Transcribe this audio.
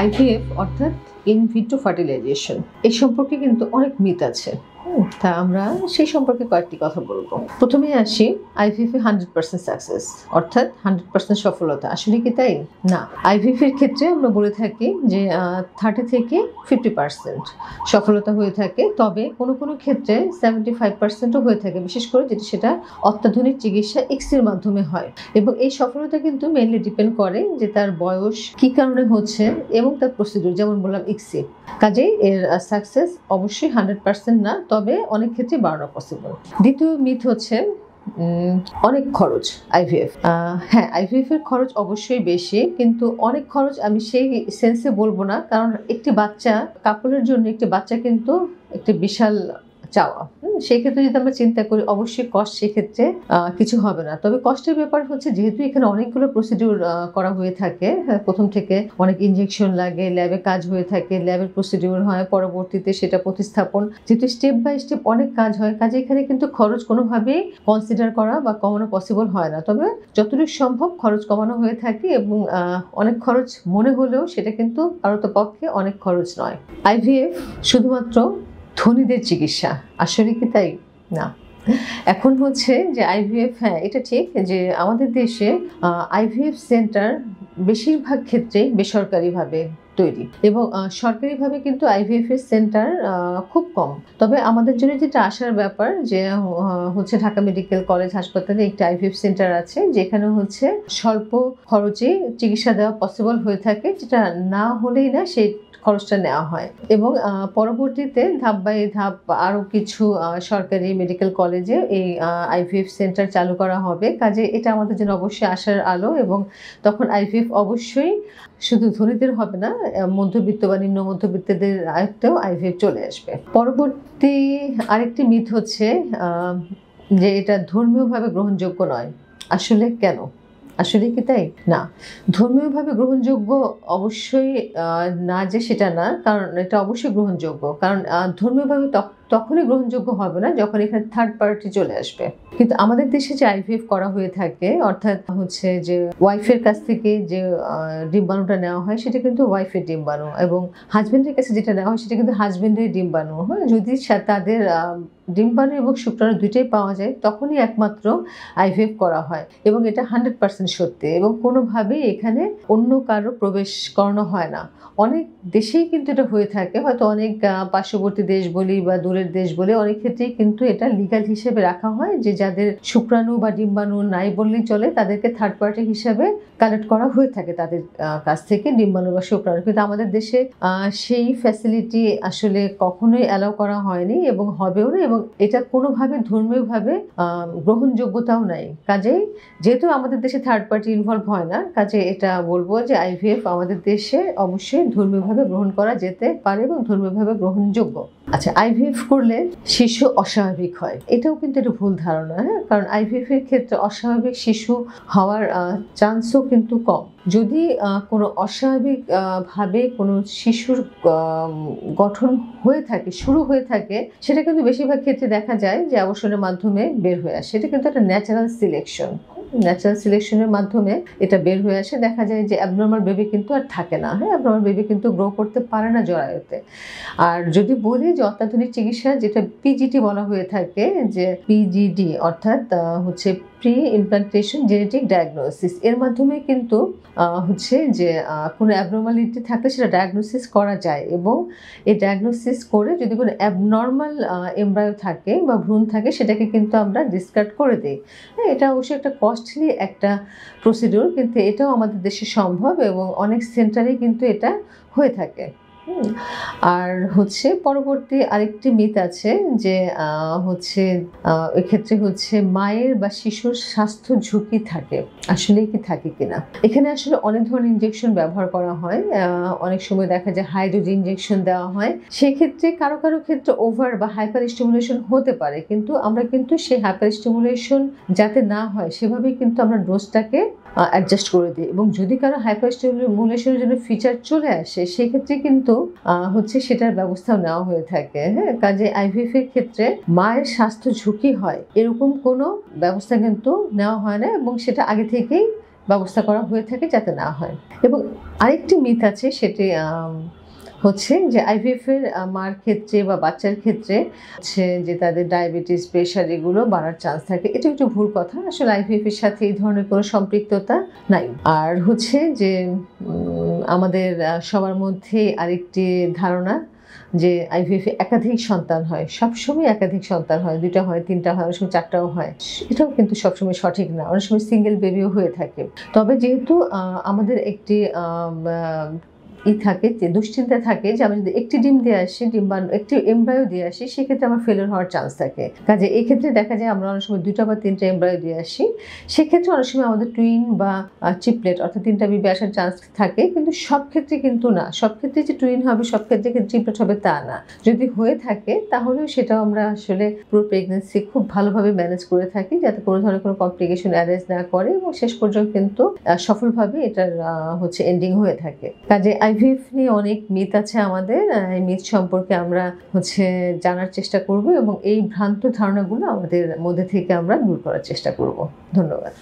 IVF অর্থাৎ in vitro fertilisation এই সম্পর্কে কিন্তু অনেক মিথ আছে। তা আমরা সেই সম্পর্কে কয়েকটি কথা বলবো। প্রথমে আসি আইভিএফ এ 100% সাকসেস অর্থাৎ 100% সফলতা। আসলে কি তাই? না, আইভিএফ এর ক্ষেত্রে আমরা বলে থাকি যে 30 থেকে 50% সফলতা হয়ে থাকে, তবে কোনো কোনো ক্ষেত্রে 75%ও হয়ে থাকে, বিশেষ করে যেটি সেটা অত্যাধুনিক চিকিৎসা এক্সির মাধ্যমে হয়। এবং এই সফলতা কিন্তু মেইনলি ডিপেন্ড করে যে তার বয়স কি কারণে হচ্ছে এবং তার প্রসিডিউর, যেমন বললাম এক্সি। কাজেই এর সাকসেস অবশ্যই 100% না, তবে অনেক ক্ষেত্রে বাড়ানো পসিবল। দ্বিতীয় মিথ হচ্ছে অনেক খরচ আইভিএফ। হ্যাঁ, আইভিএফ এর খরচ অবশ্যই বেশি, কিন্তু অনেক খরচ আমি সেই সেন্সে বলবো না, কারণ একটি বাচ্চা কাপলের জন্য একটি বাচ্চা কিন্তু একটি বিশাল চাওয়া। সেই ক্ষেত্রে যদি আমরা চিন্তা করি অবশ্যই কষ্ট সেক্ষেত্রে কিছু হবে না। তবে কষ্টের ব্যাপার হচ্ছে যেহেতু এখানে অনেকগুলো প্রসিডিউর করা হয়ে থাকে, প্রথম থেকে অনেক ইনজেকশন লাগে, ল্যাবে কাজ হয়ে থাকে, ল্যাবের প্রসিডিউর হয়, পরবর্তীতে সেটা প্রতিস্থাপন, যেহেতু স্টেপ বাই স্টেপ অনেক কাজ হয়, কাজে এখানে কিন্তু খরচ কোনোভাবেই কনসিডার করা বা কমানো পসিবল হয় না। তবে যতটুকু সম্ভব খরচ কমানো হয়ে থাকে, এবং অনেক খরচ মনে হলেও সেটা কিন্তু পারতপক্ষে অনেক খরচ নয়। আইভিএফ শুধুমাত্র ধনীদের চিকিৎসা, আসলে কি তাই? না। এখন হচ্ছে যে আইভিএফ, হ্যাঁ এটা ঠিক যে আমাদের দেশে আইভিএফ সেন্টার বেশিরভাগ ক্ষেত্রে বেসরকারিভাবে তৈরি, এবং সরকারিভাবে কিন্তু আইভিএফ এর সেন্টার খুব কম। তবে আমাদের জন্য যেটা আসার ব্যাপার যে হচ্ছে ঢাকা মেডিকেল কলেজ হাসপাতালে একটি আইভিএফ সেন্টার আছে, যেখানে হচ্ছে স্বল্প খরচে চিকিৎসা দেওয়া পসিবল হয়ে থাকে, যেটা না হলেই না সেই খরচটা নেওয়া হয়। এবং পরবর্তীতে ধাপ বাই ধাপ আরও কিছু সরকারি মেডিকেল কলেজে এই আইভিএফ সেন্টার চালু করা হবে। কাজে এটা আমাদের জন্য অবশ্যই আশার আলো, এবং তখন আইভিএফ অবশ্যই শুধু ধনীদের হবে না, মধ্যবিত্ত বা নিম্ন মধ্যবিত্তদের আয়ত্তেও আইভিএফ চলে আসবে। পরবর্তী আরেকটি মিথ হচ্ছে যে এটা ধর্মীয়ভাবে গ্রহণযোগ্য নয়। আসলে কেন? আসলে কি তাই? না, ধর্মীয়ভাবে গ্রহণযোগ্য অবশ্যই না যে সেটা না, কারণ এটা অবশ্যই গ্রহণযোগ্য, কারণ ধর্মীয়ভাবে তখনই গ্রহণযোগ্য হবে না যখন এখানে থার্ড পার্টি চলে আসবে। কিন্তু আমাদের দেশে যে আইভিএফ করা হয়ে থাকে, অর্থাৎ হচ্ছে যে ওয়াইফের কাছ থেকে যে ডিম্বাণুটা নেওয়া হয় সেটা কিন্তু ওয়াইফের ডিম্বাণু, এবং হাজবেন্ডের কাছে যেটা নেওয়া হয় সেটা কিন্তু হাজবেন্ডের ডিম্বাণু। হ্যাঁ, যদি তাদের ডিম্বাণু এবং শুক্রাণু দুইটাই পাওয়া যায় তখনই একমাত্র আইভিএফ করা হয়, এবং এটা 100% সত্যি, এবং কোনোভাবেই এখানে অন্য কারো প্রবেশ করানো হয় না। অনেক দেশেই কিন্তু এটা হয়ে থাকে, হয়তো অনেক পার্শ্ববর্তী দেশ বলি বা দূরের দেশ বলে অনেক ক্ষেত্রেই কিন্তু এটা লিগ্যাল হিসেবে রাখা হয় যে যাদের শুক্রাণু বা ডিম্বাণু নাই বললেই চলে তাদেরকে থার্ড পার্টি হিসেবে কালেক্ট করা হয়ে থাকে তাদের কাছ থেকে ডিম্বাণু বা শুক্রাণু। কিন্তু আমাদের দেশে সেই ফ্যাসিলিটি আসলে কখনোই অ্যালাউ করা হয়নি এবং হবেও না, এবং এটা কোনোভাবে ধর্মীয়ভাবে গ্রহণযোগ্যতাও নাই। কাজেই যেহেতু আমাদের দেশে থার্ড পার্টি ইনভলভ হয় না, কাজে এটা বলবো যে আইভিএফ আমাদের দেশে অবশ্যই ধর্মীয়ভাবে গ্রহণ করা যেতে পারে এবং ধর্মীয়ভাবে গ্রহণযোগ্য। আচ্ছা, আইভিএফ করলে শিশু অস্বাভাবিক হয়, এটাও কিন্তু একটা ভুল ধারণা। হ্যাঁ, কারণ আইভিএফ এর ক্ষেত্রে অস্বাভাবিক শিশু হওয়ার চান্সও কিন্তু কম। যদি কোনো অস্বাভাবিক ভাবে কোনো শিশুর গঠন হয়ে থাকে, শুরু হয়ে থাকে, সেটা কিন্তু বেশিরভাগ ক্ষেত্রে দেখা যায় যে আবর্ষণের মাধ্যমে বের হয়ে আসে। এটা কিন্তু একটা ন্যাচারাল সিলেকশন, ন্যাচারাল সিলেকশনের মাধ্যমে এটা বের হয়ে আসে। দেখা যায় যে অ্যাবনর্মাল বেবি কিন্তু আর থাকে না। হ্যাঁ, অ্যাবনর্মাল বেবি কিন্তু গ্রো করতে পারে না জরায়ুতে। আর যদি বলি যে অত্যাধুনিক চিকিৎসা, যেটা পিজিটি বলা হয়ে থাকে, যে পিজিডি অর্থাৎ হচ্ছে প্রি ইমপ্লান্টেশন জেনেটিক ডায়াগনোসিস, এর মাধ্যমে কিন্তু হচ্ছে যে কোনো অ্যাবনর্মালিটি থাকলে সেটা ডায়াগনোসিস করা যায়, এবং এই ডায়াগনোসিস করে যদি কোনো অ্যাবনর্মাল এমব্রায়ো থাকে বা ভ্রূণ থাকে সেটাকে কিন্তু আমরা ডিসকার্ড করে দিই। হ্যাঁ, এটা অবশ্যই একটা কস্টলি একটা প্রসিডিউর, কিন্তু এটাও আমাদের দেশে সম্ভব এবং অনেক সেন্টারে কিন্তু এটা হয়ে থাকে। আর হচ্ছে পরবর্তী আরেকটি মিথ আছে যে হচ্ছে এক্ষেত্রে হচ্ছে মায়ের বা শিশুর স্বাস্থ্য ঝুঁকি থাকে। আসলে কি থাকে কিনা? এখানে আসলে অনেক ধরনের ইনজেকশন ব্যবহার করা হয়। অনেক সময় দেখা যায় হাই ডোজ ইনজেকশন দেওয়া হয়, সেক্ষেত্রে কারো কারো ক্ষেত্রে ওভার বা হাইপার স্টিমুলেশন হতে পারে, কিন্তু আমরা কিন্তু সেই হাইপার স্টিমুলেশন যাতে না হয় সেভাবেই কিন্তু আমরা ডোজটাকে অ্যাডজাস্ট করে দিই, এবং যদি কারো হাইপার স্টিমুলেশনের জন্য ফিচার চলে আসে সেক্ষেত্রে কিন্তু হচ্ছে সেটার ব্যবস্থাও নেওয়া হয়ে থাকে। হ্যাঁ, কাজে আইভিএফ এর ক্ষেত্রে মায়ের স্বাস্থ্য ঝুঁকি হয় এরকম কোনো ব্যবস্থা কিন্তু নেওয়া হয় না, এবং সেটা আগে থেকেই ব্যবস্থা করা হয়ে থাকে যাতে না হয়। এবং আরেকটি মিথ আছে, সেটি হচ্ছে যে আইভিএফ এর মার ক্ষেত্রে বা বাচ্চার ক্ষেত্রে হচ্ছে যে তাদের ডায়াবেটিস, প্রেশার এগুলো বাড়ার চান্স থাকে। এটা একটু ভুল কথা। আসলে আইভিএফ এর সাথে এই ধরনের কোনো সম্পৃক্ততা নাই। আর হচ্ছে যে আমাদের সবার মধ্যে আরেকটি ধারণা যে আইভিএফ এ একাধিক সন্তান হয়, সবসময় একাধিক সন্তান হয়, 2টা হয়, 3টা হয়, অনেক সময় 4টাও হয়। এটাও কিন্তু সবসময় সঠিক না, অনেক সময় সিঙ্গেল বেবিও হয়ে থাকে। তবে যেহেতু আমাদের একটি থাকে যে দুশ্চিন্তা থাকে যে আমি যদি একটি ডিম দিয়ে আসি, একটি এমব্রায়ো দিয়ে আসি, সেক্ষেত্রে আমার ফেলিওর হওয়ার চান্স থাকে। কাজে এই ক্ষেত্রে দেখা যায় আমরা অনেক সময় 2টা বা 3টা এমব্রায়ো দিয়ে আসি, সেক্ষেত্রে অনেক সময় আমাদের টুইন বা ট্রিপলেট অর্থাৎ 3টা বেবি আসার চান্স থাকে, কিন্তু সব ক্ষেত্রে কিন্তু না। সব ক্ষেত্রে যে টুইন হবে, সব ক্ষেত্রে ট্রিপলেট হবে তা না। যদি হয়ে থাকে তাহলেও সেটাও আমরা আসলে পুরো প্রেগনেন্সি খুব ভালোভাবে ম্যানেজ করে থাকি, যাতে কোনো ধরনের কোনো কমপ্লিকেশন অ্যারাইজ না করে এবং শেষ পর্যন্ত কিন্তু সফলভাবে এটার হচ্ছে এন্ডিং হয়ে থাকে। কাজে আইভিএফ নিয়ে অনেক মিথ আছে আমাদের। এই মিথ সম্পর্কে আমরা হচ্ছে জানার চেষ্টা করব এবং এই ভ্রান্ত ধারণাগুলো আমাদের মধ্যে থেকে আমরা দূর করার চেষ্টা করব। ধন্যবাদ।